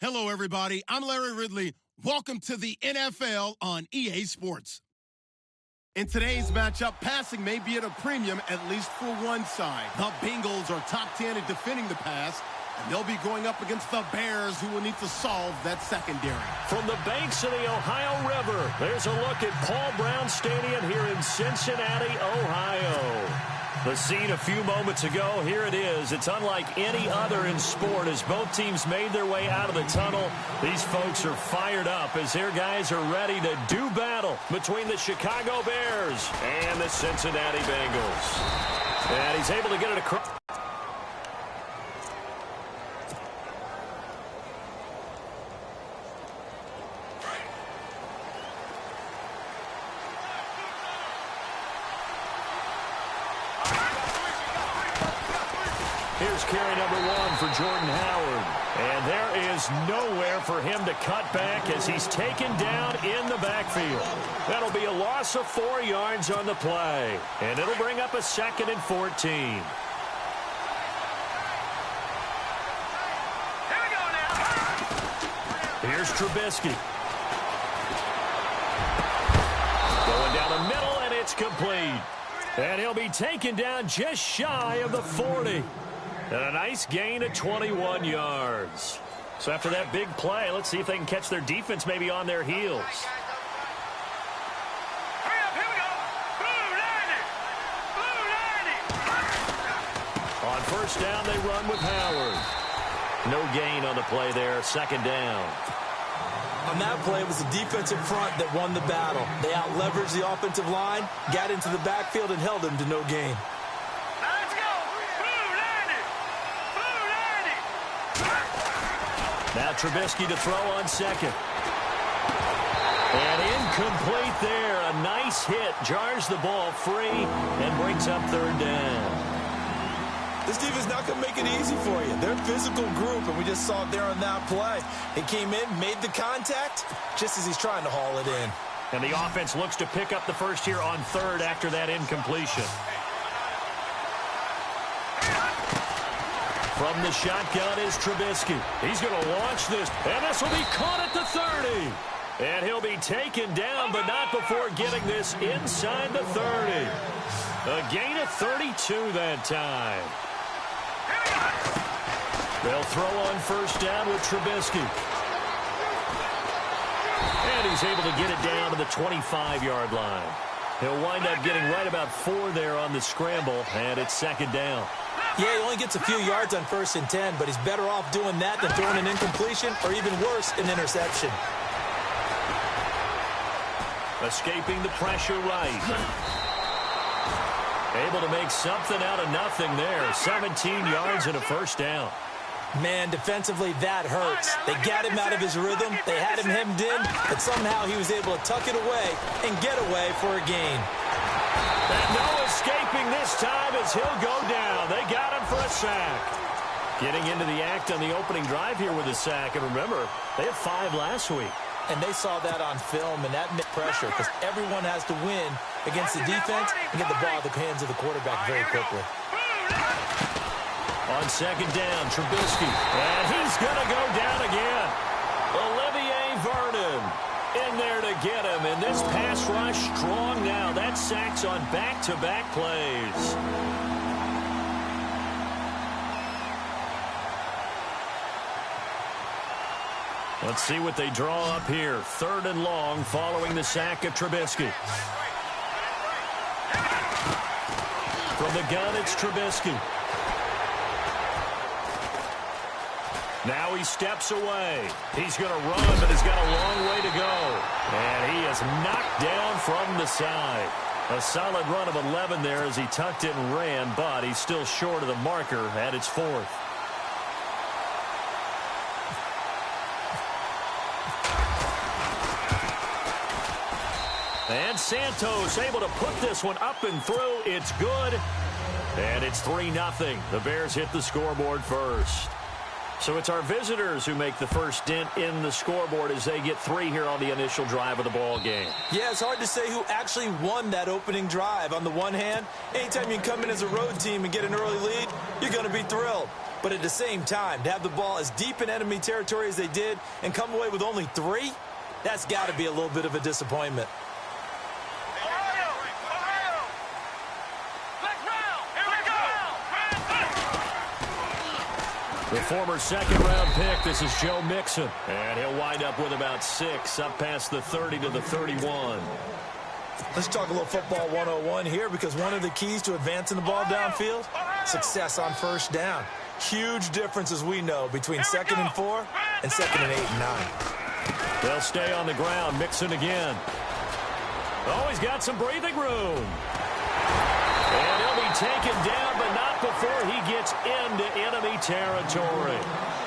Hello, everybody. I'm Larry Ridley. Welcome to the NFL on EA Sports. In today's matchup, passing may be at a premium, at least for one side. The Bengals are top 10 at defending the pass, and they'll be going up against the Bears, who will need to solve that secondary. From the banks of the Ohio River, there's a look at Paul Brown Stadium here in Cincinnati, Ohio. The scene a few moments ago, here it is. It's unlike any other in sport as both teams made their way out of the tunnel. These folks are fired up as their guys are ready to do battle between the Chicago Bears and the Cincinnati Bengals. And he's able to get it across. Here's carry number 1 for Jordan Howard. And there is nowhere for him to cut back as he's taken down in the backfield. That'll be a loss of 4 yards on the play. And it'll bring up a 2nd and 14. Here we go now. Here's Trubisky. Going down the middle, and it's complete. And he'll be taken down just shy of the 40. And a nice gain of 21 yards. So after that big play, let's see if they can catch their defense maybe on their heels. Hurry up, here we go. Blue 90. On first down, they run with Howard. No gain on the play there, 2nd down. On that play, it was the defensive front that won the battle. They out-leveraged the offensive line, got into the backfield, and held him to no gain. Now let's go. Blue 90. Now Trubisky to throw on 2nd. And incomplete there. A nice hit. Jars the ball free and brings up 3rd down. This defense not going to make it easy for you. They're a physical group, and we just saw it there on that play. He came in, made the contact, just as he's trying to haul it in. And the offense looks to pick up the first here on 3rd after that incompletion. From the shotgun is Trubisky. He's going to launch this, and this will be caught at the 30. And he'll be taken down, but not before getting this inside the 30. A gain of 32 that time. They'll throw on first down with Trubisky. And he's able to get it down to the 25-yard line. He'll wind up getting right about 4 there on the scramble, and it's 2nd down. Yeah, he only gets a few yards on 1st and 10, but he's better off doing that than throwing an incompletion or even worse, an interception. Escaping the pressure right. Able to make something out of nothing there. 17 yards and a first down. Man, defensively, that hurts. They got him out of his rhythm. They had him hemmed in, but somehow he was able to tuck it away and get away for a gain. And no escaping this time as he'll go down. They got him for a sack. Getting into the act on the opening drive here with a sack. And remember, they had 5 last week. And they saw that on film, and that meant pressure because everyone has to win against the defense and get the ball out of the hands of the quarterback very quickly. On 2nd down, Trubisky. And he's going to go down again. Olivier Vernon in there to get him. And this pass rush strong now. That sacks on back-to-back plays. Let's see what they draw up here. 3rd and long following the sack of Trubisky. From the gun, it's Trubisky. Now he steps away. He's going to run, but he's got a long way to go. And he is knocked down from the side. A solid run of 11 there as he tucked it and ran, but he's still short of the marker at its 4th. And Santos able to put this one up and through. It's good. And it's 3-0. The Bears hit the scoreboard first. So it's our visitors who make the first dent in the scoreboard as they get 3 here on the initial drive of the ball game. Yeah, it's hard to say who actually won that opening drive. On the one hand, anytime you come in as a road team and get an early lead, you're going to be thrilled. But at the same time, to have the ball as deep in enemy territory as they did and come away with only 3, that's got to be a little bit of a disappointment. The former second-round pick, this is Joe Mixon. And he'll wind up with about 6, up past the 30 to the 31. Let's talk a little football 101 here, because one of the keys to advancing the ball downfield, success on first down. Huge difference, as we know, between 2nd and 4 and 2nd and 8 and 9. They'll stay on the ground. Mixon again. Oh, he's got some breathing room. And he'll be taken down, but not before he gets into enemy territory.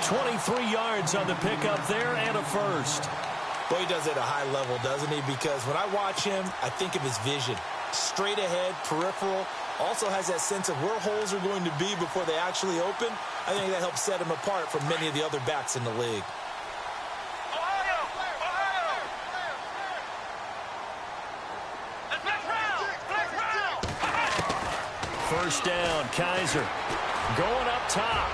23 yards on the pickup there and a first. Well, he does it at a high level, doesn't he? Because when I watch him, I think of his vision. Straight ahead, peripheral. Also has that sense of where holes are going to be before they actually open. I think that helps set him apart from many of the other backs in the league. First down, Kaiser going up top.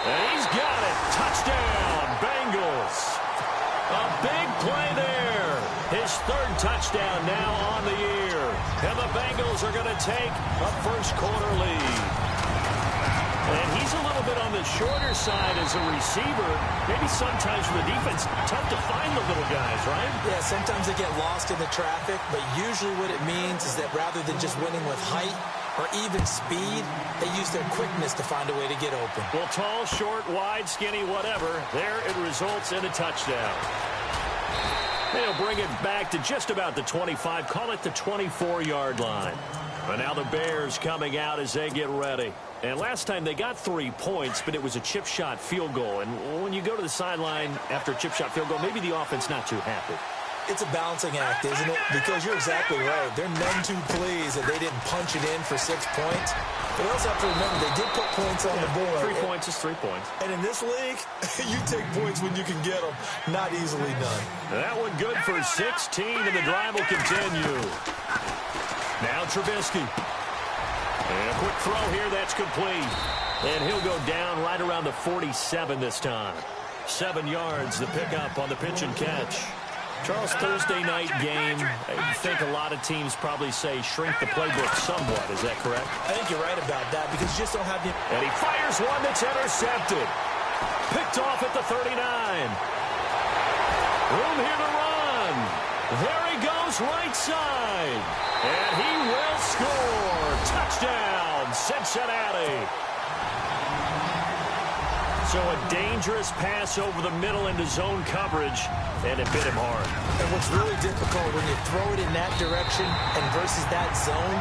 And he's got it. Touchdown, Bengals. A big play there. His 3rd touchdown now on the year. And the Bengals are going to take a first-quarter lead. And he's a little bit on the shorter side as a receiver. Maybe sometimes for the defense, tough to find the little guys, right? Yeah, sometimes they get lost in the traffic, but usually what it means is that rather than just winning with height or even speed, they use their quickness to find a way to get open. Well, tall, short, wide, skinny, whatever, there it results in a touchdown. They'll bring it back to just about the 25, call it the 24-yard line. And now the Bears coming out as they get ready. And last time they got 3 points, but it was a chip shot field goal. And when you go to the sideline after a chip shot field goal, maybe the offense not too happy. It's a balancing act, isn't it? Because you're exactly right. They're none too pleased that they didn't punch it in for 6 points. But you also have to remember they did put points on the board. 3 points is 3 points. And in this league, you take points when you can get them. Not easily done. That one good for 16, and the drive will continue. Now Trubisky. And a quick throw here, that's complete. And he'll go down right around the 47 this time. 7 yards, the pickup on the pitch and catch. Charles, Thursday night game, I think a lot of teams probably say shrink the playbook somewhat. Is that correct? I think you're right about that, because you just don't have the... And he fires one that's intercepted. Picked off at the 39. Room here to run. There he goes, right side. And he will score. Touchdown, Cincinnati. So a dangerous pass over the middle into zone coverage, and it bit him hard. And what's really difficult when you throw it in that direction and versus that zone,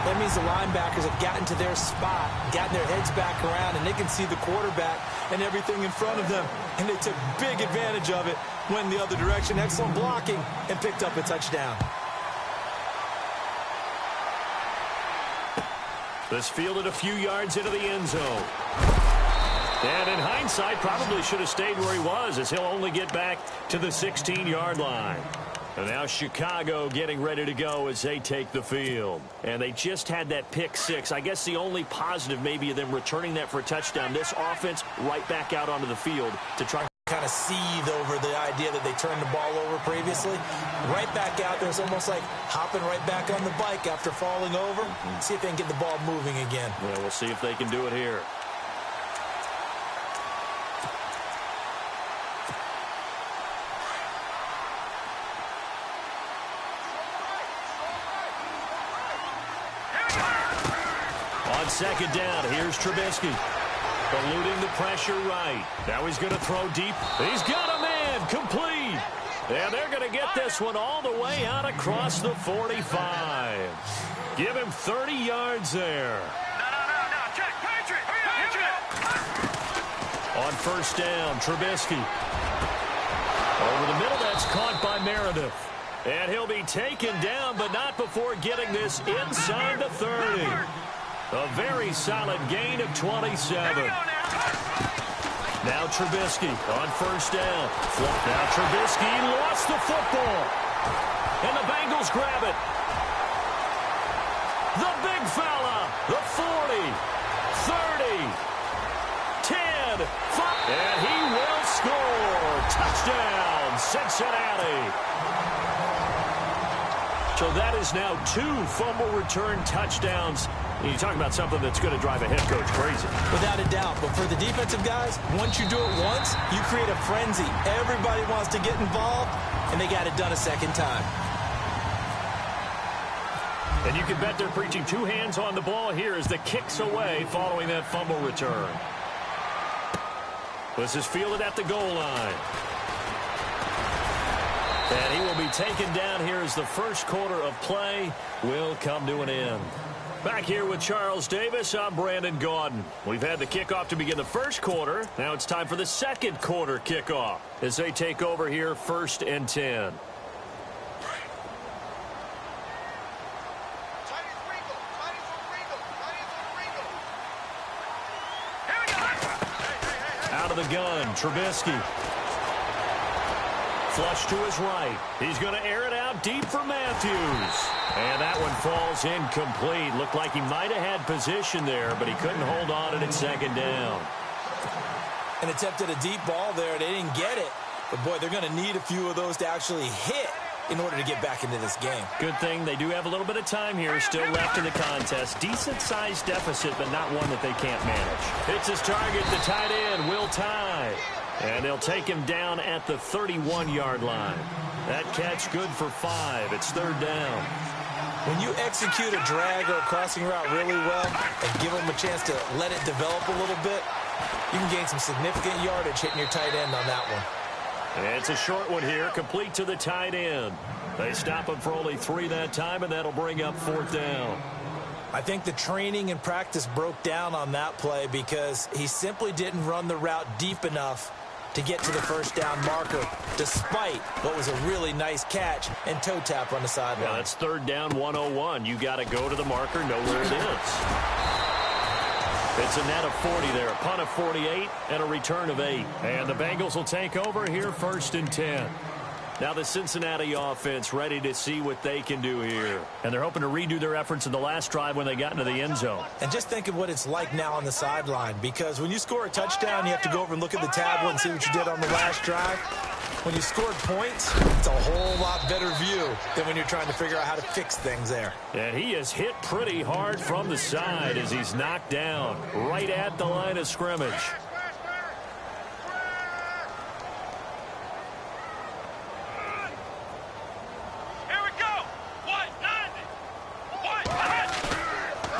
that means the linebackers have gotten to their spot, gotten their heads back around, and they can see the quarterback and everything in front of them. And they took big advantage of it, went the other direction, excellent blocking, and picked up a touchdown. This fielded a few yards into the end zone. And in hindsight, probably should have stayed where he was, as he'll only get back to the 16-yard line. And now Chicago getting ready to go as they take the field. And they just had that pick 6. I guess the only positive maybe of them returning that for a touchdown. This offense right back out onto the field to try kind of seethe over the idea that they turned the ball over previously. Right back out there. It's almost like hopping right back on the bike after falling over. See if they can get the ball moving again. Well, we'll see if they can do it here. On second down, here's Trubisky. Eluding the pressure right. Now he's going to throw deep. He's got a man, complete. And they're going to get this one all the way out across the 45. Give him 30 yards there. No. Check, Patriot. On first down, Trubisky. Over the middle, that's caught by Meredith. And he'll be taken down, but not before getting this inside the 30. A very solid gain of 27. Now Trubisky on first down. Now Trubisky lost the football. And the Bengals grab it. The big fella. The 40. 30. Cincinnati. So that is now 2 fumble return touchdowns. You talk about something that's going to drive a head coach crazy. Without a doubt. But for the defensive guys, once you do it once, you create a frenzy. Everybody wants to get involved, and they got it done a second time. And you can bet they're preaching 2 hands on the ball here as the kick's away following that fumble return. This is fielded at the goal line. And he will be taken down here as the first quarter of play will come to an end. Back here with Charles Davis, I'm Brandon Gaudin. We've had the kickoff to begin the first quarter. Now it's time for the second quarter kickoff as they take over here 1st and 10. Out of the gun, Trubisky. Flush to his right. He's going to air it out deep for Matthews. And that one falls incomplete. Looked like he might have had position there, but he couldn't hold on at 2nd down. An attempt at a deep ball there. They didn't get it. But, boy, they're going to need a few of those to actually hit in order to get back into this game. Good thing they do have a little bit of time here still left in the contest. Decent-sized deficit, but not one that they can't manage. Hits his target, the tight end, Will Tye. And they'll take him down at the 31-yard line. That catch good for 5. It's 3rd down. When you execute a drag or a crossing route really well and give them a chance to let it develop a little bit, you can gain some significant yardage hitting your tight end on that one. It's a short one here, complete to the tight end. They stop him for only 3 that time, and that'll bring up 4th down. I think the training and practice broke down on that play because he simply didn't run the route deep enough to get to the 1st down marker, despite what was a really nice catch and toe tap on the sideline. Yeah, that's 3rd down 101. You got to go to the marker, know where it is. It's a net of 40 there, a punt of 48, and a return of 8. And the Bengals will take over here 1st and 10. Now the Cincinnati offense ready to see what they can do here. And they're hoping to redo their efforts in the last drive when they got into the end zone. And just think of what it's like now on the sideline, because when you score a touchdown, you have to go over and look at the tablet and see what you did on the last drive. When you scored points, it's a whole lot better view than when you're trying to figure out how to fix things there. And he is hit pretty hard from the side as he's knocked down right at the line of scrimmage.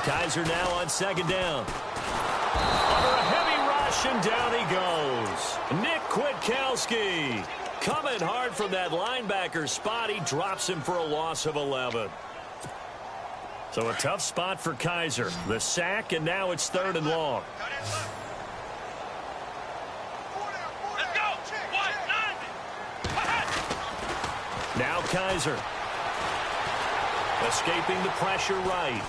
Kaiser now on 2nd down. Under a heavy rush, and down he goes. Nick Kwiatkowski coming hard from that linebacker spot. He drops him for a loss of 11. So a tough spot for Kaiser. The sack, and now it's 3rd and long. Now Kaiser. Escaping the pressure right.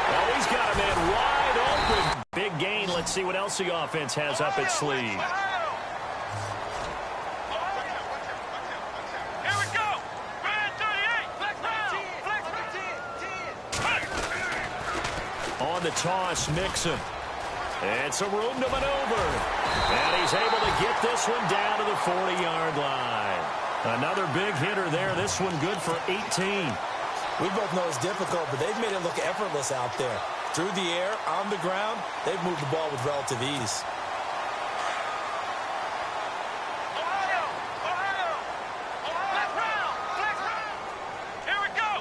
Oh, he's got a man wide open. Big gain. Let's see what else the offense has up its sleeve. Here we go. Brand 38. On the toss, Mixon. And some room to maneuver. And he's able to get this one down to the 40-yard line. Another big hitter there. This one good for 18. We both know it's difficult, but they've made it look effortless out there. Through the air, on the ground, they've moved the ball with relative ease. Here we go.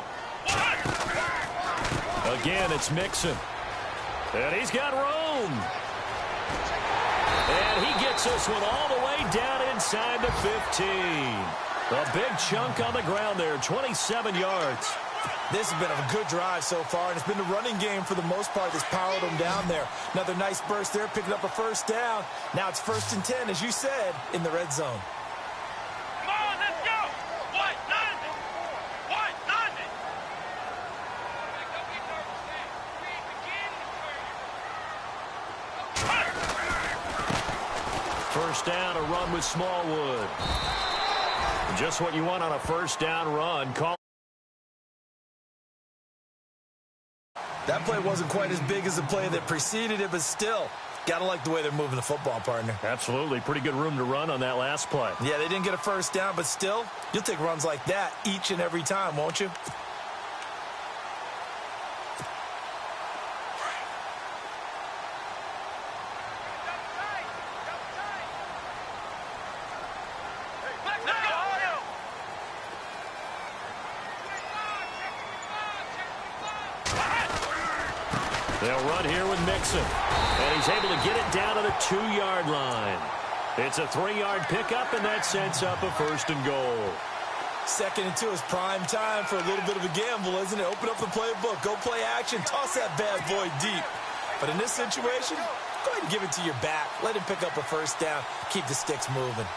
Again, it's Mixon. And he's got room. And he gets this one all the way down inside the 15. A big chunk on the ground there, 27 yards. This has been a good drive so far, and it's been the running game for the most part that's powered them down there. Another nice burst there, picking up a 1st down. Now it's 1st and 10, as you said, in the red zone. Come on, let's go. White, London. White, London. First down, a run with Smallwood. Just what you want on a 1st down run. That play wasn't quite as big as the play that preceded it, but still, Got to like the way they're moving the football, partner. Absolutely. Pretty good room to run on that last play. Yeah, they didn't get a first down, but still, you'll take runs like that each and every time, won't you? They'll run here with Mixon. And he's able to get it down to the 2-yard line. It's a 3-yard pickup, and that sets up a 1st and goal. 2nd and 2 is prime time for a little bit of a gamble, isn't it? Open up the playbook, go play action, toss that bad boy deep. But in this situation, go ahead and give it to your back. Let him pick up a 1st down, keep the sticks moving.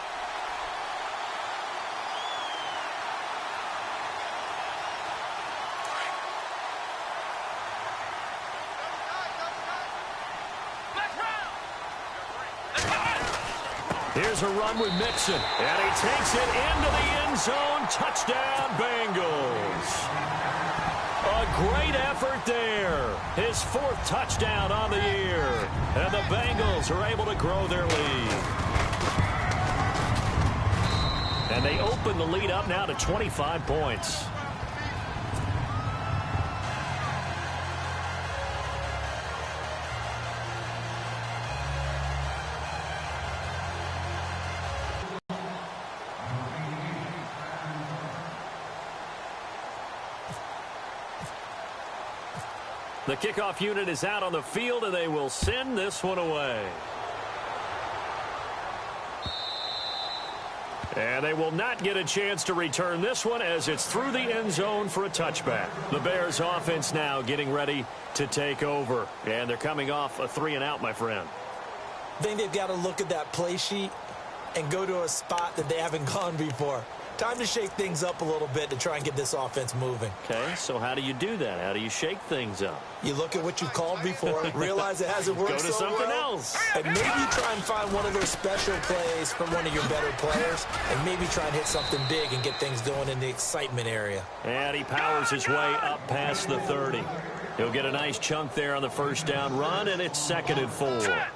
Here's a run with Mixon, and he takes it into the end zone. Touchdown, Bengals. A great effort there. His 4th touchdown on the year. And the Bengals are able to grow their lead. And they open the lead up now to 25 points. The kickoff unit is out on the field, and they will send this one away. And they will not get a chance to return this one as it's through the end zone for a touchback. The Bears offense now getting ready to take over. And they're coming off a 3-and-out, my friend. I think they've got to look at that play sheet and go to a spot that they haven't gone before. Time to shake things up a little bit to try and get this offense moving. Okay, so how do you do that? How do you shake things up? You look at what you called before, realize it hasn't worked Go to something else. and maybe try and find one of those special plays from one of your better players, and maybe try and hit something big and get things going in the excitement area. And he powers his way up past the 30. He'll get a nice chunk there on the 1st down run, and it's 2nd and 4.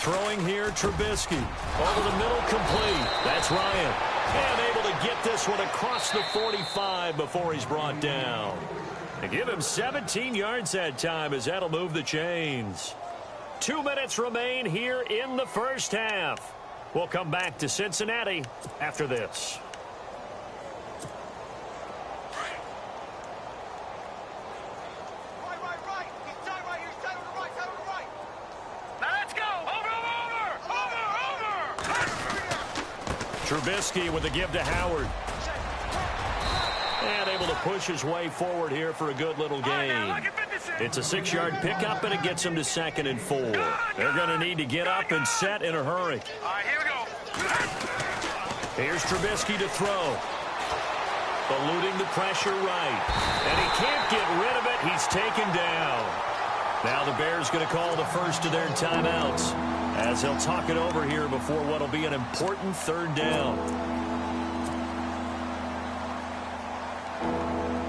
Throwing here, Trubisky. Over the middle, complete. That's Ryan. And able to get this one across the 45 before he's brought down. And give him 17 yards that time as that'll move the chains. 2 minutes remain here in the 1st half. We'll come back to Cincinnati after this. Trubisky with a give to Howard. And able to push his way forward here for a good little gain. It's a 6-yard pickup, and it gets him to 2nd and 4. They're going to need to get up and set in a hurry. All right, here we go. Here's Trubisky to throw. Eluding the pressure right. And he can't get rid of it. He's taken down. Now the Bears going to call the first of their timeouts as they'll talk it over here before what will be an important 3rd down.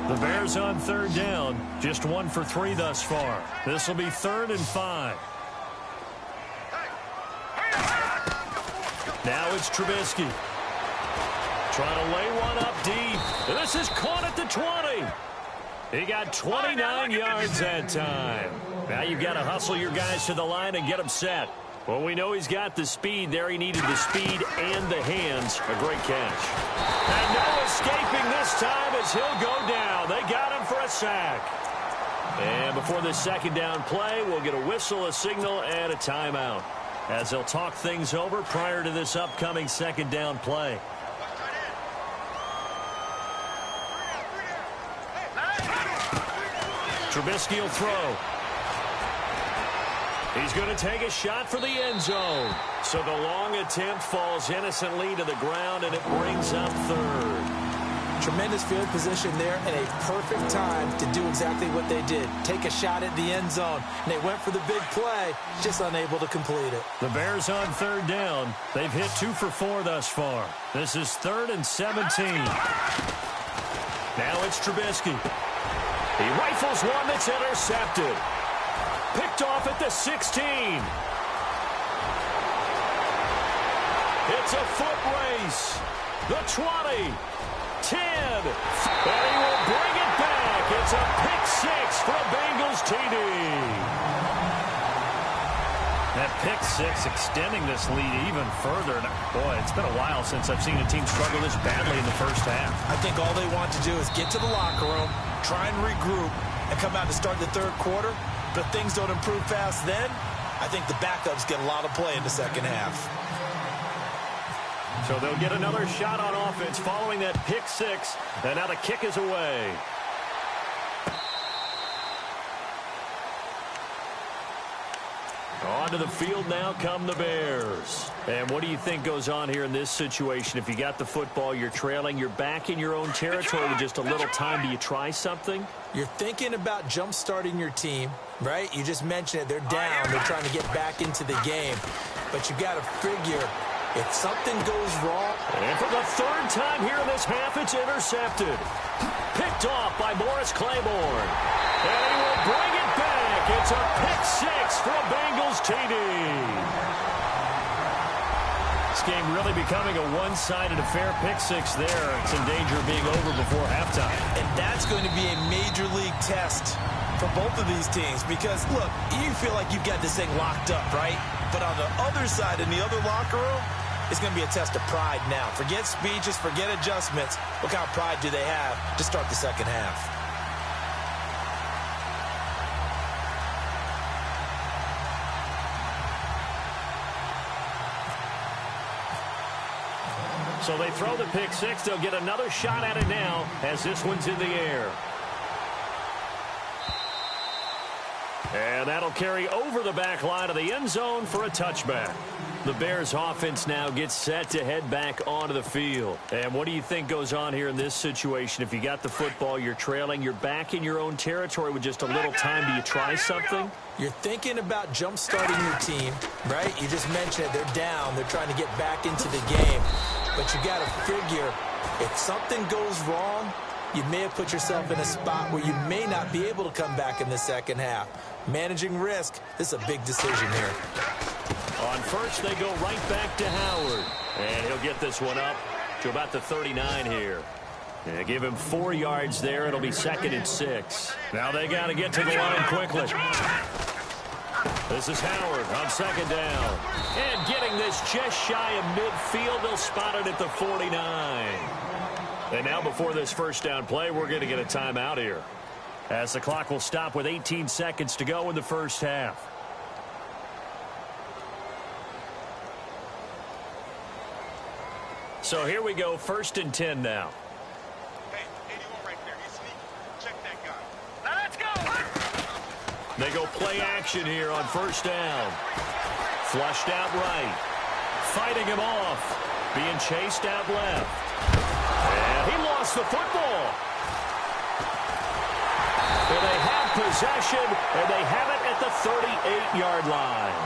The Bears on 3rd down, just 1 for 3 thus far. This will be 3rd and 5. Now it's Trubisky. Trying to lay one up deep. And this is caught at the 20. He got 29 yards that time. Now you've got to hustle your guys to the line and get them set. Well, we know he's got the speed there. He needed the speed and the hands. A great catch. And no escaping this time as he'll go down. They got him for a sack. And before this 2nd down play, we'll get a whistle, a signal, and a timeout as they'll talk things over prior to this upcoming 2nd down play. Trubisky will throw. He's going to take a shot for the end zone. So the long attempt falls innocently to the ground, and it brings up 3rd. Tremendous field position there and a perfect time to do exactly what they did. Take a shot at the end zone. And they went for the big play, just unable to complete it. The Bears on 3rd down. They've hit 2 for 4 thus far. This is 3rd and 17. Now it's Trubisky. He rifles one that's intercepted. Picked off at the 16. It's a foot race. The 20. 10. And he will bring it back. It's a pick six for a Bengals TD. That pick six extending this lead even further. And boy, it's been a while since I've seen a team struggle this badly in the first half. I think all they want to do is get to the locker room, try and regroup, and come out to start the third quarter. But if things don't improve fast then, I think the backups get a lot of play in the second half. So they'll get another shot on offense following that pick six. And now the kick is away. Onto the field now come the Bears. And what do you think goes on here in this situation? If you got the football, you're trailing, you're back in your own territory with just a little time. Do you try something? You're thinking about jump-starting your team, right? You just mentioned it. They're down. They're trying to get back into the game. But you got to figure if something goes wrong. And for the third time here in this half, it's intercepted. Picked off by Morris Claiborne. And he will bring it back. It's a pick six for a Bengals TD. This game really becoming a one-sided affair. Pick six there. It's in danger of being over before halftime. And that's going to be a major league test for both of these teams because, look, you feel like you've got this thing locked up, right? But on the other side, in the other locker room, it's going to be a test of pride now. Forget speeches, forget adjustments. What kind of pride do they have to start the second half? So they throw the pick six. They'll get another shot at it now as this one's in the air. And that'll carry over the back line of the end zone for a touchback. The Bears offense now gets set to head back onto the field. And what do you think goes on here in this situation? If you got the football, you're trailing, you're back in your own territory with just a little time. Do you try something? You're thinking about jump-starting your team, right? You just mentioned it. They're down. They're trying to get back into the game. But you got to figure if something goes wrong, you may have put yourself in a spot where you may not be able to come back in the second half. Managing risk, this is a big decision here. On first, they go right back to Howard. And he'll get this one up to about the 39 here. And give him 4 yards there. It'll be 2nd and 6. Now they got to get to the line quickly. This is Howard on 2nd down. And getting this just shy of midfield. They'll spot it at the 49. And now before this first down play, we're going to get a timeout here, as the clock will stop with 18 seconds to go in the first half. So here we go, 1st and 10 now. Hey, 81 right there. He's sneaky. Check that guy. Now let's go. They go play action here on 1st down. Flushed out right. Fighting him off. Being chased out left. And he lost the football. And they have possession, and they have it at the 38-yard line.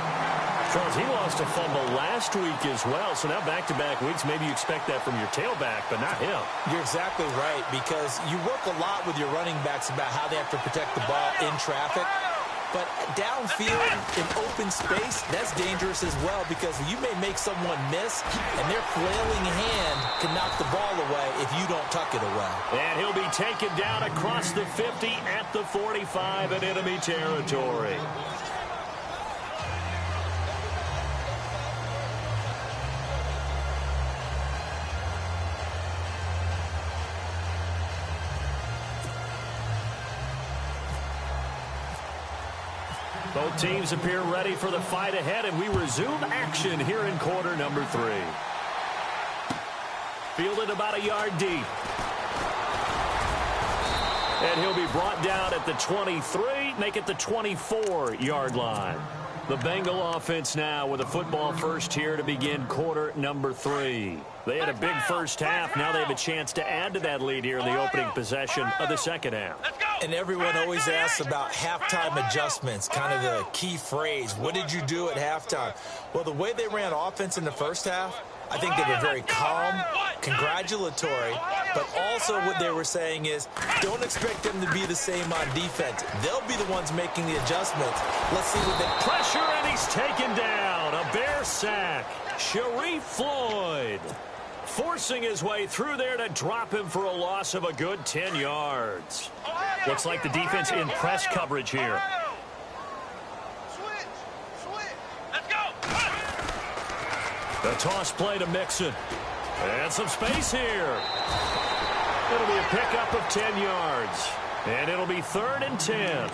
Charles, he lost a fumble last week as well, so now back-to-back weeks, maybe you expect that from your tailback, but not him. You're exactly right, because you work a lot with your running backs about how they have to protect the ball in traffic. But downfield in open space, that's dangerous as well, because you may make someone miss, and their flailing hand can knock the ball away if you don't tuck it away. And he'll be taken down across the 50 at the 45 in enemy territory. Both teams appear ready for the fight ahead, and we resume action here in quarter number 3. Fielded about a yard deep. And he'll be brought down at the 23, make it the 24-yard line. The Bengal offense now with a football first here to begin quarter number 3. They had a big first half. Now they have a chance to add to that lead here in the opening possession of the second half. And everyone always asks about halftime adjustments, kind of the key phrase. What did you do at halftime? Well, the way they ran offense in the first half, I think they were very calm, congratulatory, but also what they were saying is don't expect them to be the same on defense. They'll be the ones making the adjustments. Let's see what they... Pressure, and he's taken down. A Bear sack. Sharif Floyd forcing his way through there to drop him for a loss of a good 10 yards. Looks like the defense in press coverage here. The toss play to Mixon. And some space here. It'll be a pickup of 10 yards. And it'll be 3rd and 10.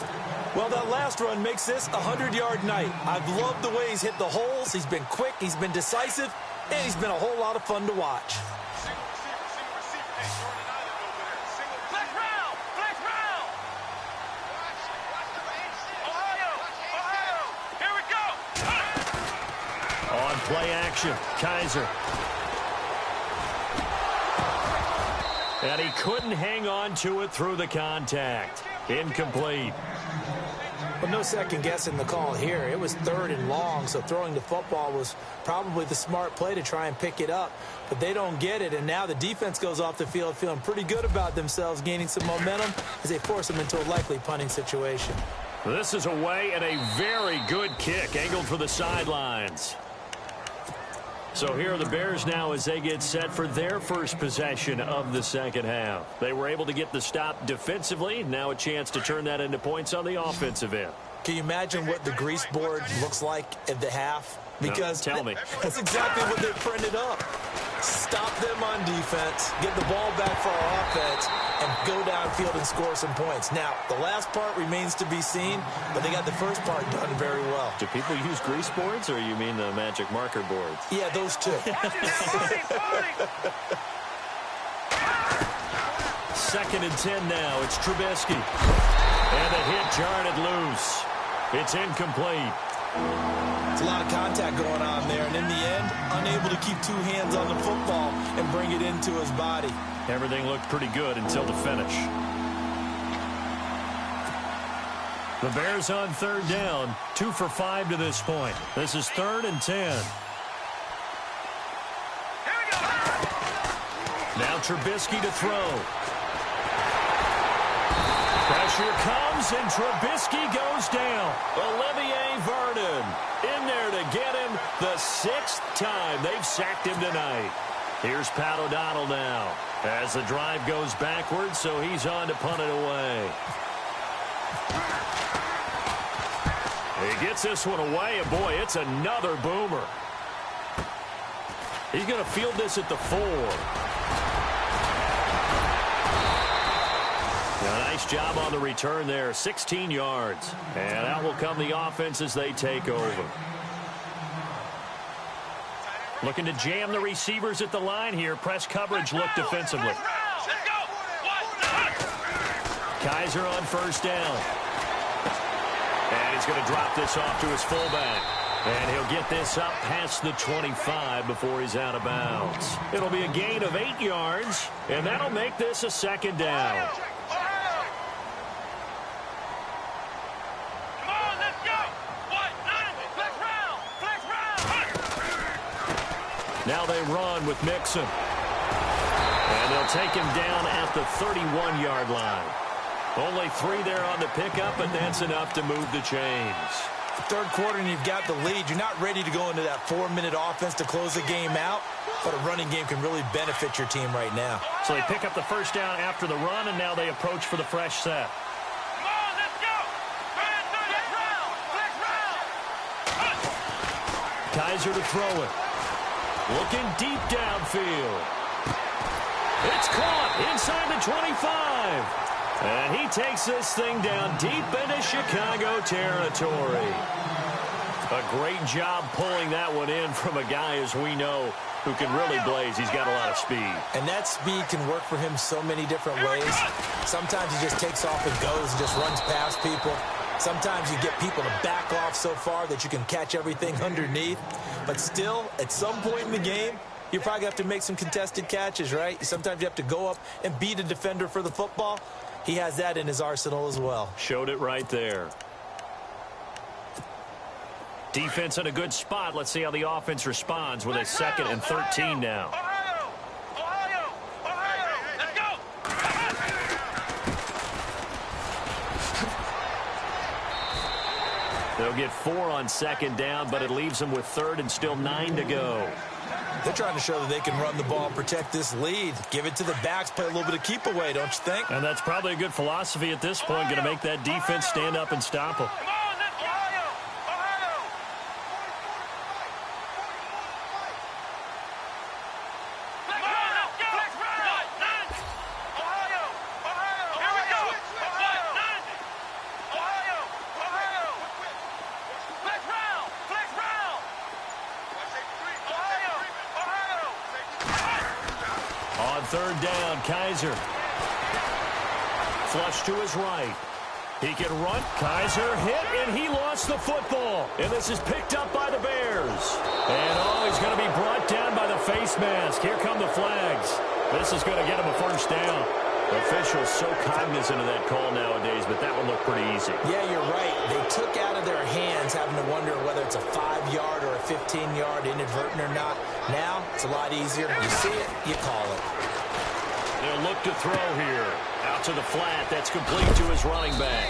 Well, that last run makes this a 100-yard night. I've loved the way he's hit the holes. He's been quick, he's been decisive, and he's been a whole lot of fun to watch. On play action, Kaiser. And he couldn't hang on to it through the contact. Incomplete. But no second guessing the call here. It was 3rd and long, so throwing the football was probably the smart play to try and pick it up. But they don't get it, and now the defense goes off the field feeling pretty good about themselves, gaining some momentum as they force them into a likely punting situation. This is away and a very good kick, angled for the sidelines. So here are the Bears now as they get set for their first possession of the second half. They were able to get the stop defensively. Now a chance to turn that into points on the offensive end. Can you imagine what the grease board looks like at the half? Because no, tell me. That's exactly what they printed up. Stop them on defense, get the ball back for our offense, and go downfield and score some points. Now, the last part remains to be seen, but they got the first part done very well. Do people use grease boards, or you mean the magic marker boards? Yeah, those two. 2nd and 10 now. It's Trubisky. And the hit jarred it loose. It's incomplete. It's a lot of contact going on there, and in the end, unable to keep 2 hands on the football and bring it into his body. Everything looked pretty good until the finish. The Bears on 3rd down, 2 for 5 to this point. This is 3rd and 10. Now Trubisky to throw. Pressure comes, and Trubisky goes down. Olivier Vernon in there to get him the 6th time they've sacked him tonight. Here's Pat O'Donnell now as the drive goes backwards, so he's on to punt it away. He gets this one away, and boy, it's another boomer. He's going to field this at the 4. A nice job on the return there, 16 yards. And out will come the offense as they take over. Looking to jam the receivers at the line here. Press coverage look defensively. Kaiser on 1st down. And he's going to drop this off to his fullback. And he'll get this up past the 25 before he's out of bounds. It'll be a gain of 8 yards, and that'll make this a 2nd down. Now they run with Mixon. And they'll take him down at the 31-yard line. Only 3 there on the pickup, but that's enough to move the chains. 3rd quarter and you've got the lead. You're not ready to go into that 4-minute offense to close the game out, but a running game can really benefit your team right now. So they pick up the 1st down after the run, and now they approach for the fresh set. Come on, let's go! Kaiser to throw it. Looking deep downfield. It's caught inside the 25. And he takes this thing down deep into Chicago territory. A great job pulling that one in from a guy, as we know, who can really blaze. He's got a lot of speed. And that speed can work for him so many different ways. Sometimes he just takes off and goes and just runs past people. Sometimes you get people to back off so far that you can catch everything underneath. But still, at some point in the game, you probably have to make some contested catches, right? Sometimes you have to go up and beat a defender for the football. He has that in his arsenal as well. Showed it right there. Defense in a good spot. Let's see how the offense responds with a 2nd and 13 now. Ohio, let's go. They'll get 4 on 2nd down, but it leaves them with 3rd and still 9 to go. They're trying to show that they can run the ball and protect this lead. Give it to the backs, play a little bit of keep away, don't you think? And that's probably a good philosophy at this point, going to make that defense stand up and stop them. Come on, let's go. Ohio. Come on, let's go. Let's run. Ohio. Here we go. Ohio. Let's round. Flex round. Ohio. On 3rd down, Kaiser. Flush to his right. He can run. Kaiser hit, and he lost the football. And this is picked up by the Bears. And, he's going to be brought down by the face mask. Here come the flags. This is going to get him a 1st down. Officials so cognizant of that call nowadays, but that one looked pretty easy. Yeah, you're right. They took out of their hands having to wonder whether it's a 5-yard or a 15-yard inadvertent or not. Now, it's a lot easier. You see it, you call it. They'll look to throw here. Out to the flat. That's complete to his running back.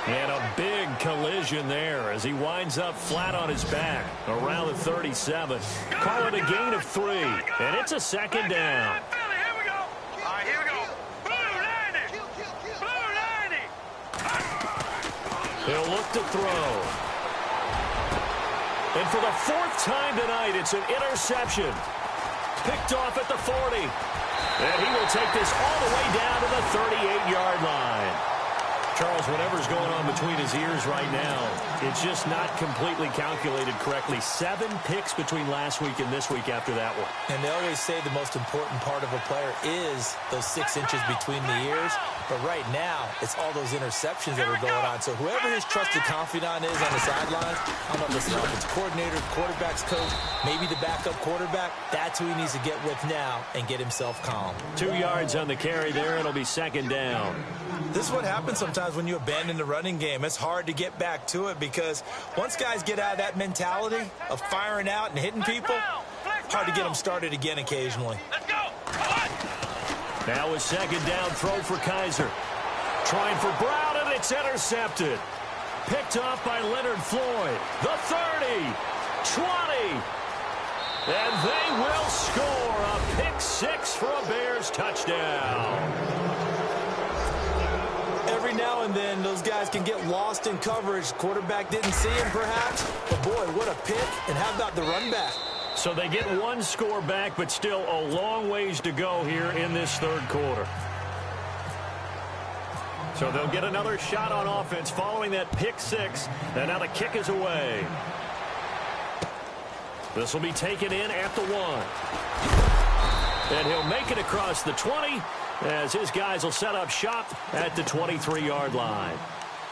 And a big collision there as he winds up flat on his back around the 37. Call it a gain of 3. And it's a 2nd down. Here we go. All right, here we go. Blue 90. He'll look to throw. And for the 4th time tonight, it's an interception. Picked off at the 40. And he will take this all the way down to the 38-yard line. Charles, whatever's going on between his ears right now, it's just not completely calculated correctly. 7 picks between last week and this week after that one. And they always say the most important part of a player is those 6 inches between the ears. But right now, it's all those interceptions that are going on. So whoever his trusted confidant is on the sidelines, I don't know if it's the offensive coordinator, quarterback's coach, maybe the backup quarterback, that's who he needs to get with now and get himself calm. 2 yards on the carry there. It'll be 2nd down. This is what happens sometimes when you abandon the running game. It's hard to get back to it because once guys get out of that mentality of firing out and hitting people, hard to get them started again occasionally. Let's go. Now a 2nd down throw for Kaiser. Trying for Brown, and it's intercepted. Picked off by Leonard Floyd. The 30, 20, and they will score a pick 6 for a Bears touchdown. Every now and then, those guys can get lost in coverage. Quarterback didn't see him, perhaps. But, boy, what a pick. And how about the run back? So they get 1 score back, but still a long ways to go here in this 3rd quarter. So they'll get another shot on offense following that pick 6. And now the kick is away. This will be taken in at the 1. And he'll make it across the 20 as his guys will set up shop at the 23-yard line.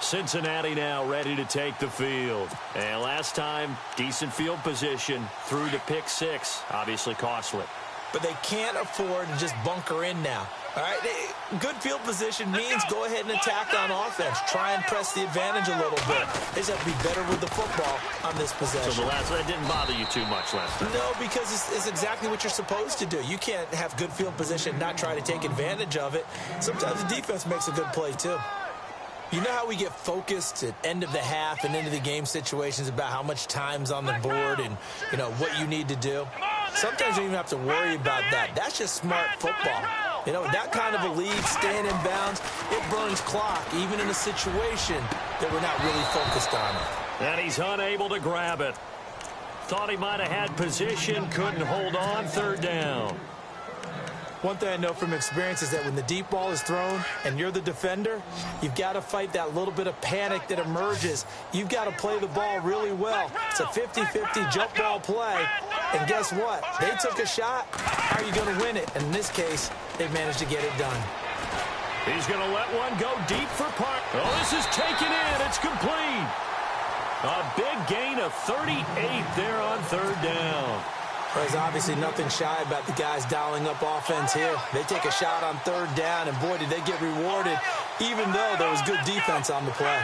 Cincinnati now ready to take the field. And last time, decent field position through the pick 6. Obviously costly. But they can't afford to just bunker in now. All right, good field position means go ahead and attack on offense. Try and press the advantage a little bit. They just have to be better with the football on this possession. So that didn't bother you too much last time? No, because it's exactly what you're supposed to do. You can't have good field position and not try to take advantage of it. Sometimes the defense makes a good play, too. You know how we get focused at end of the half and into the game situations about how much time's on the board and, you know, what you need to do? Sometimes you don't even have to worry about that. That's just smart football. You know, that kind of a lead, staying in bounds, it burns clock, even in a situation that we're not really focused on it. And he's unable to grab it. Thought he might have had position, couldn't hold on, 3rd down. One thing I know from experience is that when the deep ball is thrown and you're the defender, you've got to fight that little bit of panic that emerges. You've got to play the ball really well. It's a 50-50 jump ball play. And guess what? They took a shot. How are you going to win it? And in this case, they managed to get it done. He's going to let one go deep for Park. Oh, this is taken in. It's complete. A big gain of 38 there on 3rd down. There's obviously nothing shy about the guys dialing up offense here. They take a shot on 3rd down, and boy, did they get rewarded, even though there was good defense on the play.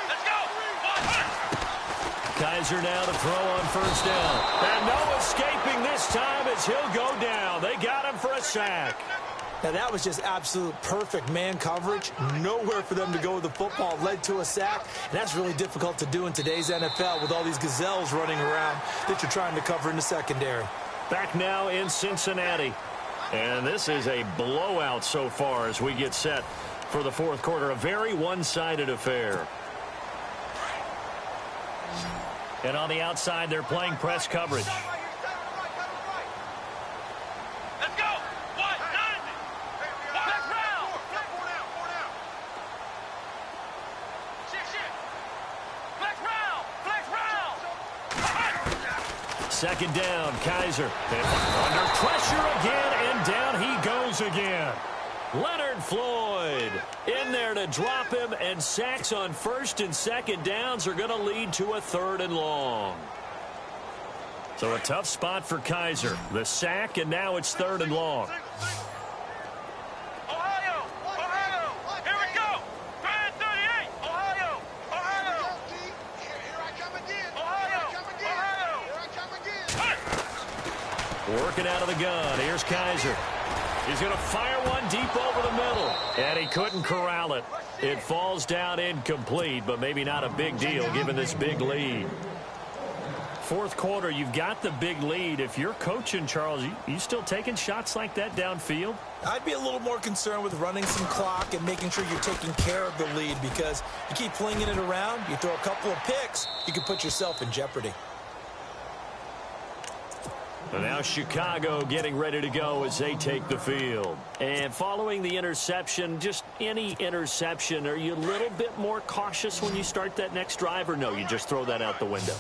Let's go. Kaiser now to throw on first down. And no escaping this time as he'll go down. They got him for a sack. Now, that was just absolute perfect man coverage. Nowhere for them to go with the football. Led to a sack. And that's really difficult to do in today's NFL with all these gazelles running around that you're trying to cover in the secondary. Back now in Cincinnati. And this is a blowout so far as we get set for the fourth quarter. A very one-sided affair. And on the outside, they're playing press coverage. Let's go. What? Nine. Back round. Shift. Flex round. Second down, Kaiser. Under pressure again, and down he goes again. Leonard Floyd in there to drop him, and sacks on first and second downs are going to lead to a third and long. So a tough spot for Kaiser. The sack, and now it's third and long. Ohio. Here we go. 38. Ohio. Here I come again. Ohio. Here I come again. Working out of the gun. Here's Kaiser. He's going to fire one deep over the middle. And he couldn't corral it. It falls down incomplete, but maybe not a big deal given this big lead. Fourth quarter, you've got the big lead. If you're coaching, Charles, you still taking shots like that downfield? I'd be a little more concerned with running some clock and making sure you're taking care of the lead, because you keep flinging it around, you throw a couple of picks, you can put yourself in jeopardy. And now Chicago getting ready to go as they take the field. And following the interception, just any interception, are you a little bit more cautious when you start that next drive, or no, you just throw that out the window?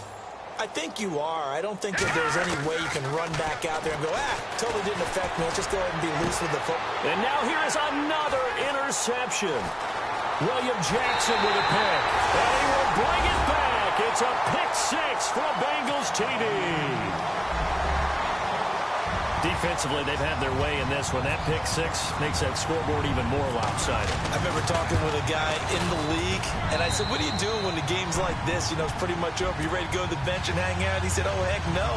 I think you are. I don't think that there's any way you can run back out there and go, totally didn't affect me. Let's just go ahead and be loose with the football. And now here is another interception. William Jackson with a pick. And he will bring it back. It's a pick six for a Bengals TD. Defensively, they've had their way in this one. That pick six makes that scoreboard even more lopsided. I remember talking with a guy in the league, and I said, what do you do when the game's like this? You know, it's pretty much over. You ready to go to the bench and hang out? He said, oh, heck no.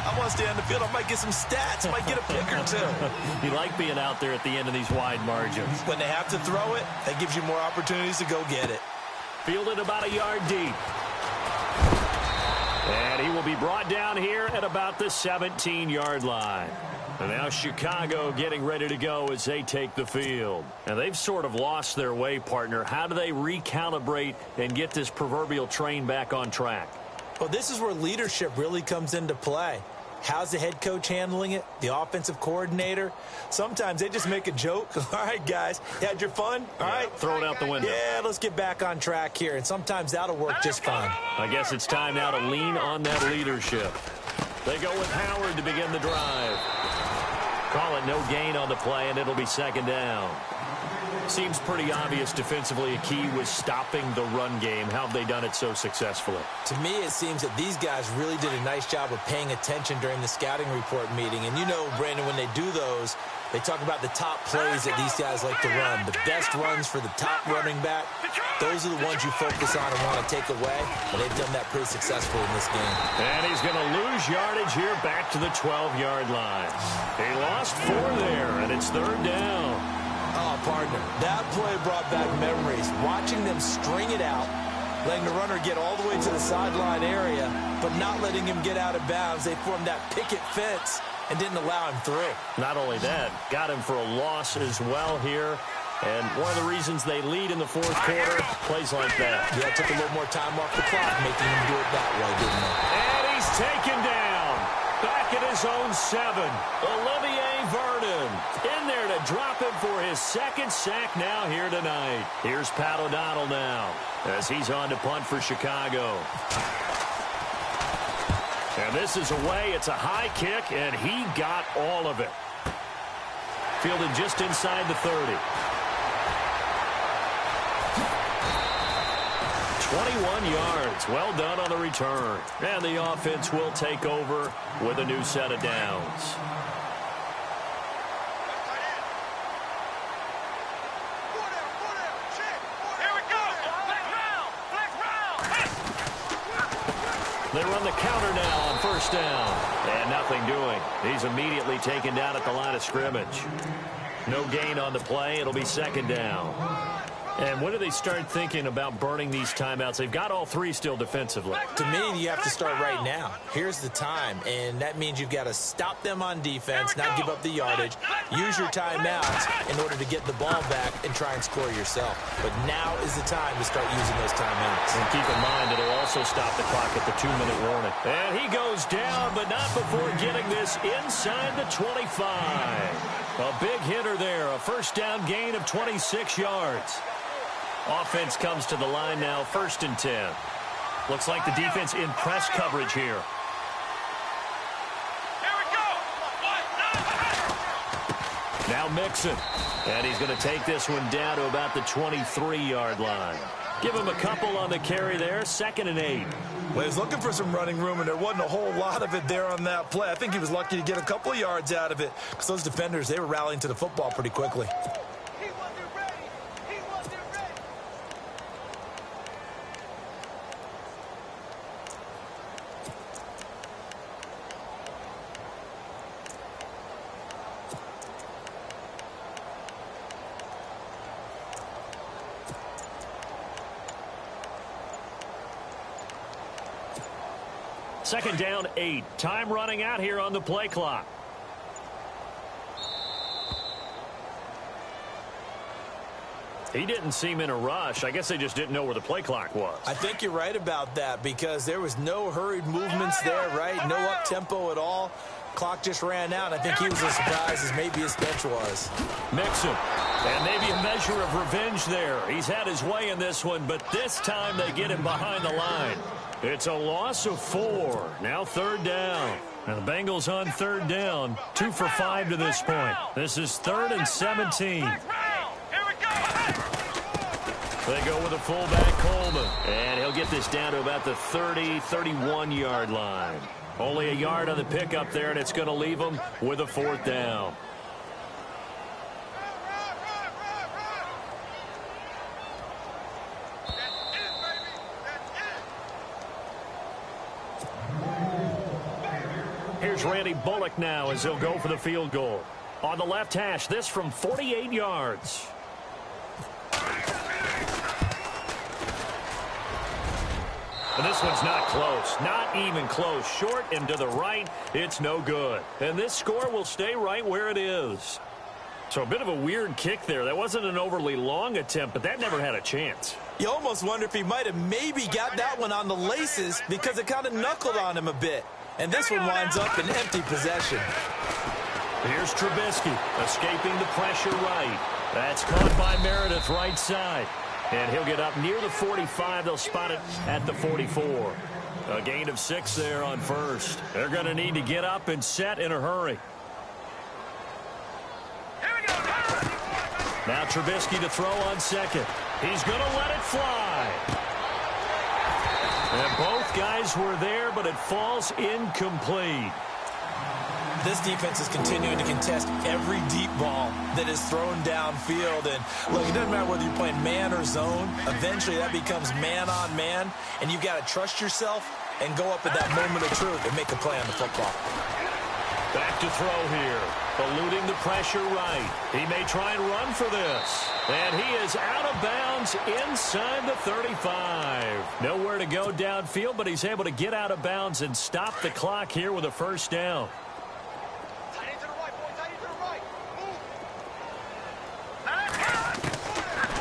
I want to stay on the field. I might get some stats. I might get a pick or two. You like being out there at the end of these wide margins. When they have to throw it, that gives you more opportunities to go get it. Fielded about a yard deep. And he will be brought down here at about the 17-yard line. And now Chicago getting ready to go as they take the field. And they've sort of lost their way, partner. How do they recalibrate and get this proverbial train back on track? Well, this is where leadership really comes into play. How's the head coach handling it? The offensive coordinator? Sometimes they just make a joke. All right, guys, you had your fun? All right. Throw it out the window. Yeah, let's get back on track here. And sometimes that'll work just fine. I guess it's time now to lean on that leadership. They go with Howard to begin the drive. Call it no gain on the play, and it'll be second down. Seems pretty obvious defensively a key was stopping the run game. How have they done it so successfully? To me, it seems that these guys really did a nice job of paying attention during the scouting report meeting. And you know, Brandon, when they do those, they talk about the top plays that these guys like to run. The best runs for the top running back, those are the ones you focus on and want to take away. And they've done that pretty successfully in this game. And he's going to lose yardage here back to the 12-yard line. He lost 4 there, and it's third down. Oh, partner, that play brought back memories. Watching them string it out, letting the runner get all the way to the sideline area, but not letting him get out of bounds. They formed that picket fence and didn't allow him through. Not only that, got him for a loss as well here. And one of the reasons they lead in the fourth quarter, plays like that. Yeah, it took a little more time off the clock, making him do it that way, didn't it? And he's taken down. Back at his own 7. Olivier Vernon in there to drop him for his second sack now here tonight. Here's Pat O'Donnell now as he's on to punt for Chicago. And this is away. It's a high kick, and he got all of it. Fielded just inside the 30. 21 yards. Well done on the return. And the offense will take over with a new set of downs. Here we go. Flex round. They run the counter now on first down. And nothing doing. He's immediately taken down at the line of scrimmage. No gain on the play. It'll be second down. And when do they start thinking about burning these timeouts? They've got all three still defensively. To me, you have to start right now. Here's the time, and that means you've got to stop them on defense, not give up the yardage, use your timeouts in order to get the ball back and try and score yourself. But now is the time to start using those timeouts. And keep in mind, it'll also stop the clock at the 2-minute warning. And he goes down, but not before getting this inside the 25. A big hitter there, a first down gain of 26 yards. Offense comes to the line now, 1st and 10. Looks like the defense in press coverage here. Here we go. Now Mixon. And he's going to take this one down to about the 23-yard line. Give him a couple on the carry there, 2nd and 8. Well, he was looking for some running room, and there wasn't a whole lot of it there on that play. I think he was lucky to get a couple of yards out of it because those defenders, they were rallying to the football pretty quickly. He wasn't ready. He wasn't ready. Second down, 8. Time running out here on the play clock. He didn't seem in a rush. I guess they just didn't know where the play clock was. I think you're right about that because there was no hurried movements there, right? No up-tempo at all. Clock just ran out. I think he was as surprised as maybe his bench was. Mixon. And maybe a measure of revenge there. He's had his way in this one, but this time they get him behind the line. It's a loss of 4. Now 3rd down. And the Bengals on 3rd down. 2 for 5 to this point. This is 3rd and 17. Here we go. They go with a fullback, Coleman. And he'll get this down to about the 30, 31-yard line. Only a yard on the pickup there, and it's going to leave them with a 4th down. Here's Randy Bullock now as he'll go for the field goal. On the left hash, this from 48 yards. And this one's not close. Not even close. Short and to the right. It's no good. And this score will stay right where it is. So a bit of a weird kick there. That wasn't an overly long attempt, but that never had a chance. You almost wonder if he might have maybe got that one on the laces because it kind of knuckled on him a bit. And this one winds up in empty possession. Here's Trubisky escaping the pressure right. That's caught by Meredith right side. And he'll get up near the 45. They'll spot it at the 44. A gain of 6 there on first. They're going to need to get up and set in a hurry. Now Trubisky to throw on second. He's going to let it fly. And both guys were there, but it falls incomplete. This defense is continuing to contest every deep ball that is thrown downfield. And look, it doesn't matter whether you're playing man or zone. Eventually that becomes man on man. And you've got to trust yourself and go up at that moment of truth and make a play on the football. Back to throw here. Eluding the pressure right. He may try and run for this. And he is out of bounds inside the 35. Nowhere to go downfield, but he's able to get out of bounds and stop the clock here with a first down.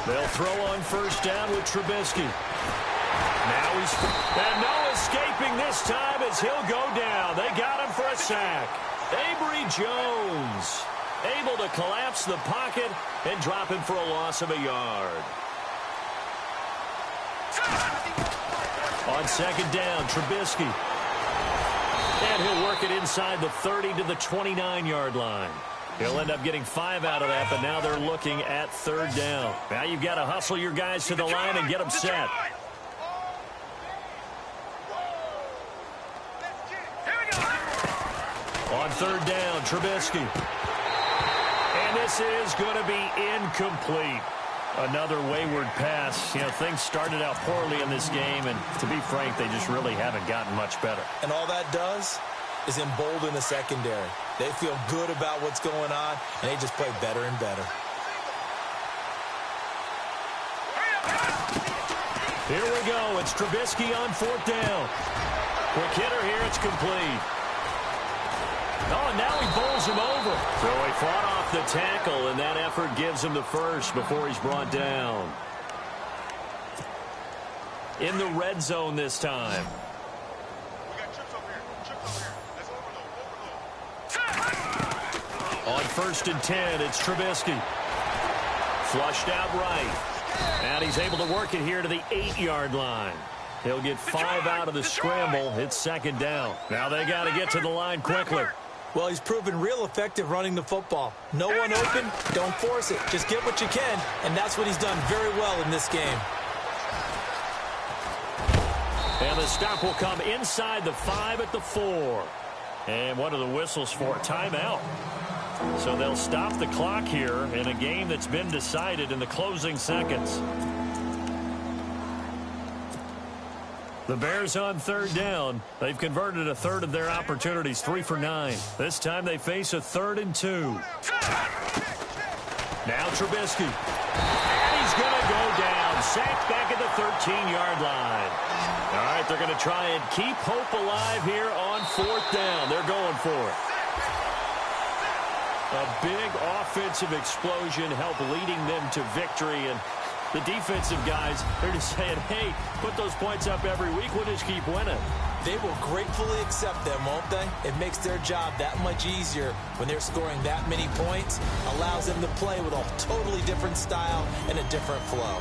They'll throw on first down with Trubisky. Now he's... And no escaping this time as he'll go down. They got him for a sack. Avery Jones able to collapse the pocket and drop him for a loss of a yard. On second down, Trubisky. And he'll work it inside the 30 to the 29-yard line. He'll end up getting 5 out of that, but now they're looking at third down. Now you've got to hustle your guys to the line and get them set. On third down, Trubisky. And this is going to be incomplete. Another wayward pass. You know, things started out poorly in this game, and to be frank, they just really haven't gotten much better. And all that does is embolden the secondary. They feel good about what's going on, and they just play better and better. Here we go. It's Trubisky on 4th down. Quick hitter here. It's complete. Oh, and now he bowls him over. So he fought off the tackle, and that effort gives him the first before he's brought down. In the red zone this time. We got trips over here. Trips over here. Let's overload. On 1st and 10, it's Trubisky. Flushed out right. And he's able to work it here to the 8-yard line. He'll get 5 out of the scramble. It's 2nd down. Now they got to get to the line quickly. Well, he's proven real effective running the football. No one open, don't force it. Just get what you can, and that's what he's done very well in this game. And the stop will come inside the 5 at the 4. And what are the whistles for? Timeout. So they'll stop the clock here in a game that's been decided in the closing seconds. The Bears on 3rd down. They've converted a third of their opportunities, 3 for 9. This time they face a 3rd and 2. Now Trubisky. And he's going to go down. Sacked back at the 13-yard line. All right, they're going to try and keep hope alive here on 4th down. They're going for it. A big offensive explosion helped leading them to victory, and the defensive guys, they're just saying, hey, put those points up every week, we'll just keep winning. They will gratefully accept them, won't they? It makes their job that much easier when they're scoring that many points, allows them to play with a totally different style and a different flow.